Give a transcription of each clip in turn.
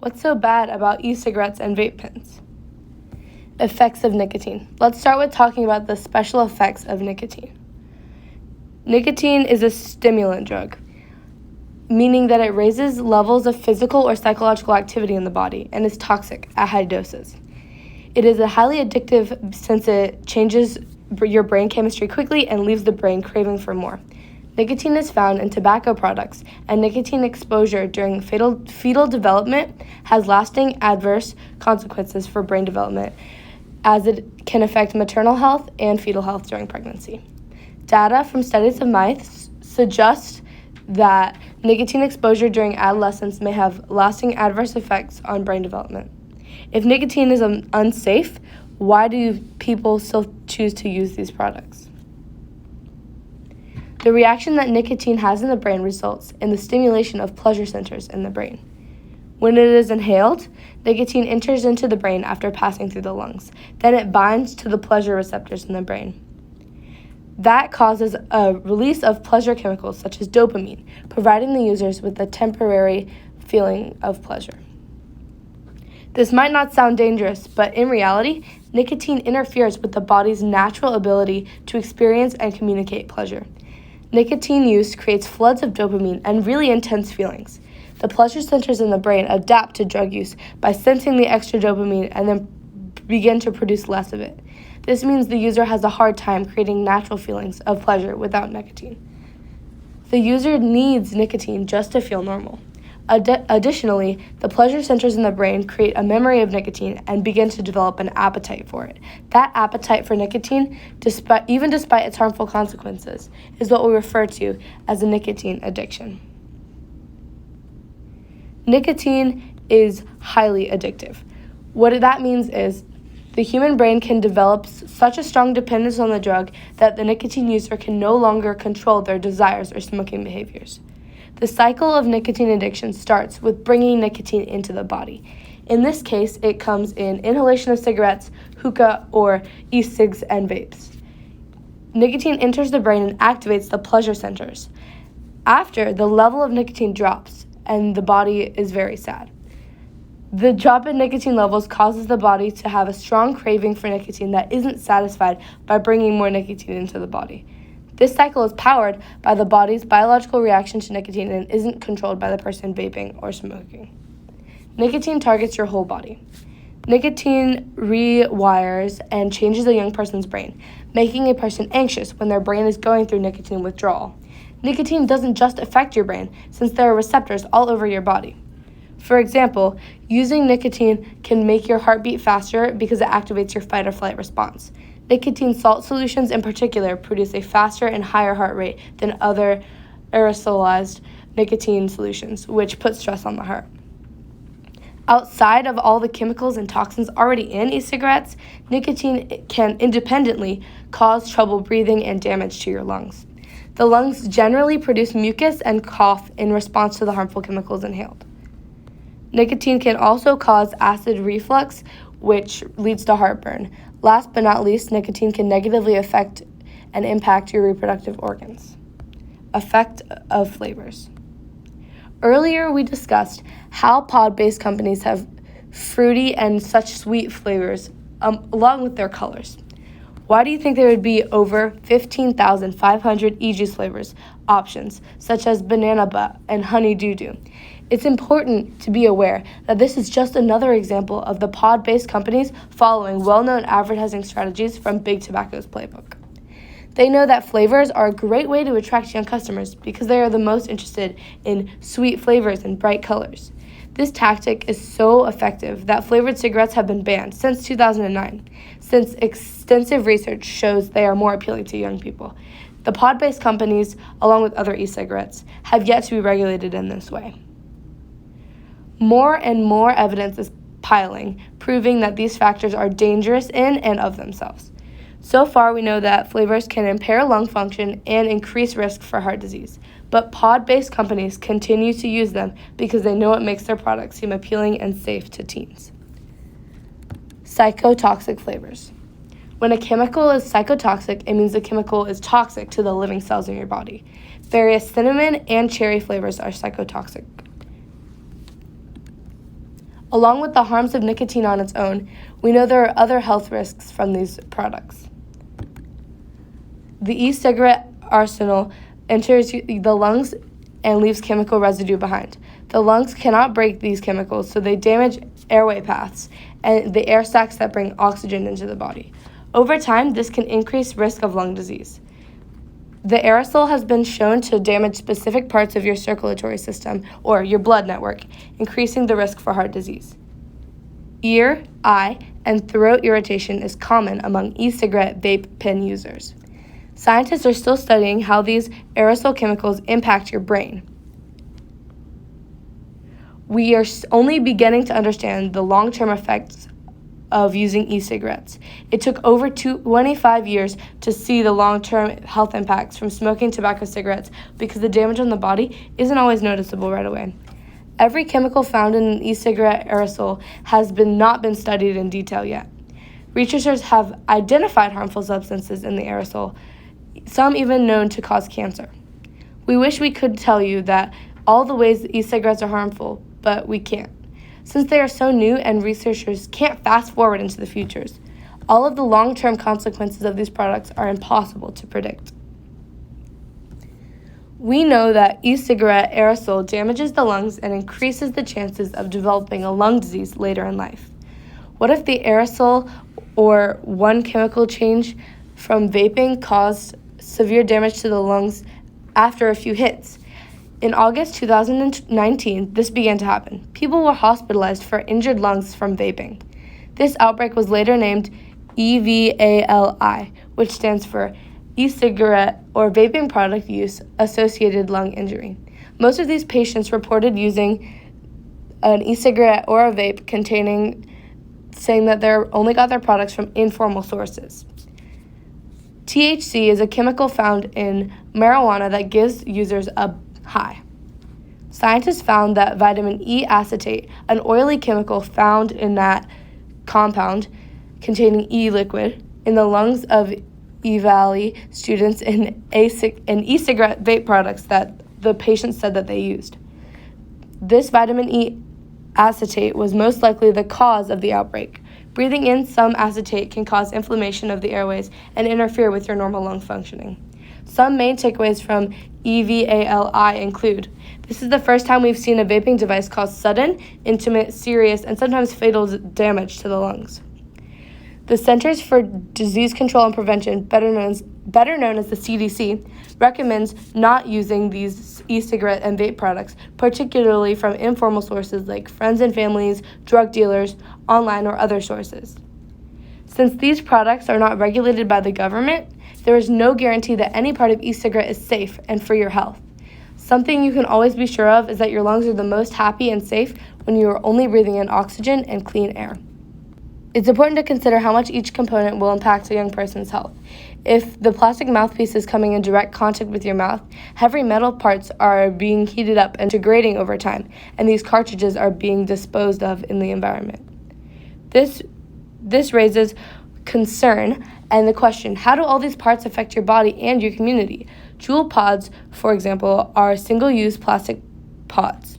What's so bad about e-cigarettes and vape pens? Effects of nicotine. Let's start with talking about the special effects of nicotine. Nicotine is a stimulant drug, meaning that it raises levels of physical or psychological activity in the body and is toxic at high doses. It is highly addictive since it changes your brain chemistry quickly and leaves the brain craving for more. Nicotine is found in tobacco products, and nicotine exposure during fetal development has lasting adverse consequences for brain development, as it can affect maternal health and fetal health during pregnancy. Data from studies of mice suggest that nicotine exposure during adolescence may have lasting adverse effects on brain development. If nicotine is unsafe, why do people still choose to use these products? The reaction that nicotine has in the brain results in the stimulation of pleasure centers in the brain. When it is inhaled, nicotine enters into the brain after passing through the lungs. Then it binds to the pleasure receptors in the brain. That causes a release of pleasure chemicals such as dopamine, providing the users with a temporary feeling of pleasure. This might not sound dangerous, but in reality, nicotine interferes with the body's natural ability to experience and communicate pleasure. Nicotine use creates floods of dopamine and really intense feelings. The pleasure centers in the brain adapt to drug use by sensing the extra dopamine and then begin to produce less of it. This means the user has a hard time creating natural feelings of pleasure without nicotine. The user needs nicotine just to feel normal. Additionally, the pleasure centers in the brain create a memory of nicotine and begin to develop an appetite for it. That appetite for nicotine, despite its harmful consequences, is what we refer to as a nicotine addiction. Nicotine is highly addictive. What that means is the human brain can develop such a strong dependence on the drug that the nicotine user can no longer control their desires or smoking behaviors. The cycle of nicotine addiction starts with bringing nicotine into the body. In this case, it comes in inhalation of cigarettes, hookah, or e-cigs and vapes. Nicotine enters the brain and activates the pleasure centers. After, the level of nicotine drops, and the body is very sad. The drop in nicotine levels causes the body to have a strong craving for nicotine that isn't satisfied by bringing more nicotine into the body. This cycle is powered by the body's biological reaction to nicotine and isn't controlled by the person vaping or smoking. Nicotine targets your whole body. Nicotine rewires and changes a young person's brain, making a person anxious when their brain is going through nicotine withdrawal. Nicotine doesn't just affect your brain, since there are receptors all over your body. For example, using nicotine can make your heart beat faster because it activates your fight or flight response. Nicotine salt solutions in particular produce a faster and higher heart rate than other aerosolized nicotine solutions, which put stress on the heart. Outside of all the chemicals and toxins already in e-cigarettes, nicotine can independently cause trouble breathing and damage to your lungs. The lungs generally produce mucus and cough in response to the harmful chemicals inhaled. Nicotine can also cause acid reflux, which leads to heartburn. Last but not least, nicotine can negatively affect and impact your reproductive organs. Effect of flavors. Earlier, we discussed how pod-based companies have fruity and such sweet flavors, along with their colors. Why do you think there would be over 15,500 e-juice flavors options, such as banana butt and honey doo-doo? It's important to be aware that this is just another example of the pod-based companies following well-known advertising strategies from Big Tobacco's playbook. They know that flavors are a great way to attract young customers because they are the most interested in sweet flavors and bright colors. This tactic is so effective that flavored cigarettes have been banned since 2009, since extensive research shows they are more appealing to young people. The pod-based companies, along with other e-cigarettes, have yet to be regulated in this way. More and more evidence is piling, proving that these factors are dangerous in and of themselves. So far, we know that flavors can impair lung function and increase risk for heart disease, but pod-based companies continue to use them because they know it makes their products seem appealing and safe to teens. Psychotoxic flavors. When a chemical is psychotoxic, it means the chemical is toxic to the living cells in your body. Various cinnamon and cherry flavors are psychotoxic. Along with the harms of nicotine on its own, we know there are other health risks from these products. The e-cigarette arsenal enters the lungs and leaves chemical residue behind. The lungs cannot break these chemicals, so they damage airway paths and the air sacs that bring oxygen into the body. Over time, this can increase risk of lung disease. The aerosol has been shown to damage specific parts of your circulatory system or your blood network, increasing the risk for heart disease. Ear, eye, and throat irritation is common among e-cigarette vape pen users. Scientists are still studying how these aerosol chemicals impact your brain. We are only beginning to understand the long-term effects of using e-cigarettes. It took over 25 years to see the long-term health impacts from smoking tobacco cigarettes because the damage on the body isn't always noticeable right away. Every chemical found in an e-cigarette aerosol has not been studied in detail yet. Researchers have identified harmful substances in the aerosol, some even known to cause cancer. We wish we could tell you that all the ways e-cigarettes are harmful, but we can't. Since they are so new and researchers can't fast forward into the futures, all of the long-term consequences of these products are impossible to predict. We know that e-cigarette aerosol damages the lungs and increases the chances of developing a lung disease later in life. What if the aerosol or one chemical change from vaping caused severe damage to the lungs after a few hits? In August 2019, this began to happen. People were hospitalized for injured lungs from vaping. This outbreak was later named EVALI, which stands for e-cigarette or vaping product use associated lung injury. Most of these patients reported using an e-cigarette or a vape saying that they only got their products from informal sources. THC is a chemical found in marijuana that gives users a high. Scientists found that vitamin E acetate, an oily chemical found in that compound containing E liquid, in the lungs of EVALI students in e-cigarette vape products that the patients said that they used. This vitamin E acetate was most likely the cause of the outbreak. Breathing in some acetate can cause inflammation of the airways and interfere with your normal lung functioning. Some main takeaways from EVALI include: this is the first time we've seen a vaping device cause sudden, intimate, serious, and sometimes fatal damage to the lungs. The Centers for Disease Control and Prevention, better known as the CDC, recommends not using these e-cigarette and vape products, particularly from informal sources like friends and families, drug dealers, online, or other sources. Since these products are not regulated by the government, there is no guarantee that any part of e-cigarette is safe and for your health. Something you can always be sure of is that your lungs are the most happy and safe when you are only breathing in oxygen and clean air. It's important to consider how much each component will impact a young person's health. If the plastic mouthpiece is coming in direct contact with your mouth, heavy metal parts are being heated up and degrading over time, and these cartridges are being disposed of in the environment. This raises concern and the question, how do all these parts affect your body and your community? Juul pods, for example, are single-use plastic pods.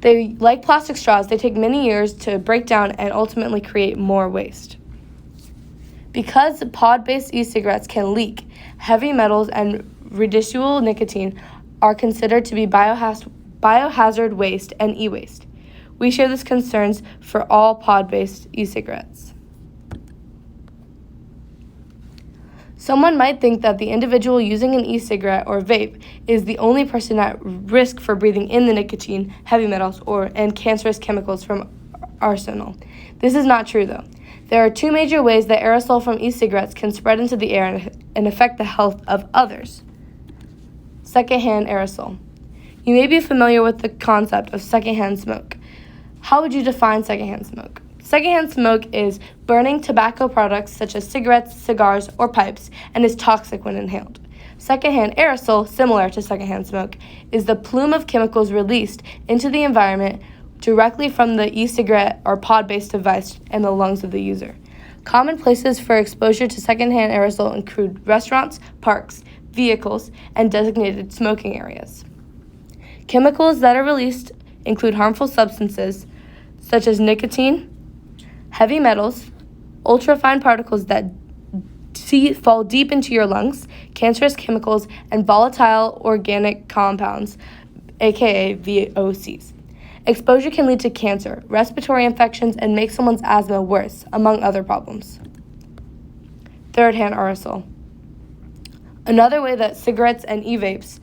Like plastic straws, they take many years to break down and ultimately create more waste. Because pod-based e-cigarettes can leak, heavy metals and residual nicotine are considered to be biohazard waste and e-waste. We share these concerns for all pod-based e-cigarettes. Someone might think that the individual using an e-cigarette or vape is the only person at risk for breathing in the nicotine, heavy metals, and cancerous chemicals from arsenal. This is not true, though. There are two major ways that aerosol from e-cigarettes can spread into the air and affect the health of others. Secondhand aerosol. You may be familiar with the concept of secondhand smoke. How would you define secondhand smoke? Secondhand smoke is burning tobacco products such as cigarettes, cigars, or pipes, and is toxic when inhaled. Secondhand aerosol, similar to secondhand smoke, is the plume of chemicals released into the environment directly from the e-cigarette or pod-based device and the lungs of the user. Common places for exposure to secondhand aerosol include restaurants, parks, vehicles, and designated smoking areas. Chemicals that are released include harmful substances such as nicotine, heavy metals, ultrafine particles that fall deep into your lungs, cancerous chemicals, and volatile organic compounds, aka VOCs. Exposure can lead to cancer, respiratory infections, and make someone's asthma worse, among other problems. Third-hand aerosol. Another way that cigarettes and e-vapes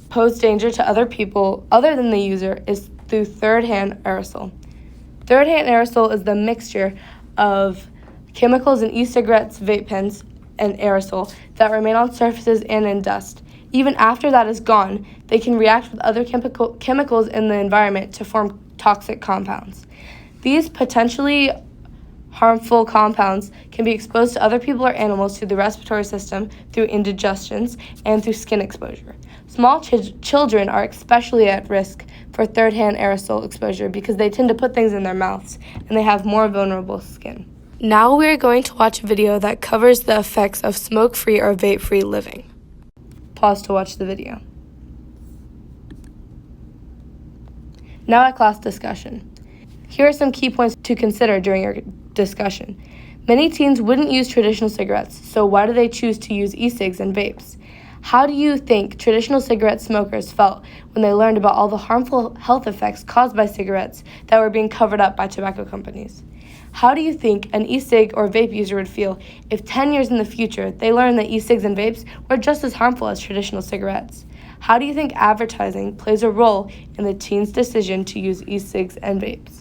pose danger to other people other than the user is through third-hand aerosol. Third-hand aerosol is the mixture of chemicals in e-cigarettes, vape pens, and aerosol that remain on surfaces and in dust. Even after that is gone, they can react with other chemicals in the environment to form toxic compounds. These potentially harmful compounds can be exposed to other people or animals through the respiratory system, through indigestions, and through skin exposure. Small children are especially at risk for third-hand aerosol exposure because they tend to put things in their mouths and they have more vulnerable skin. Now we are going to watch a video that covers the effects of smoke-free or vape-free living. Pause to watch the video. Now at class discussion. Here are some key points to consider during your discussion. Many teens wouldn't use traditional cigarettes, so why do they choose to use e-cigs and vapes? How do you think traditional cigarette smokers felt when they learned about all the harmful health effects caused by cigarettes that were being covered up by tobacco companies? How do you think an e-cig or vape user would feel if 10 years in the future they learned that e-cigs and vapes were just as harmful as traditional cigarettes? How do you think advertising plays a role in the teens' decision to use e-cigs and vapes?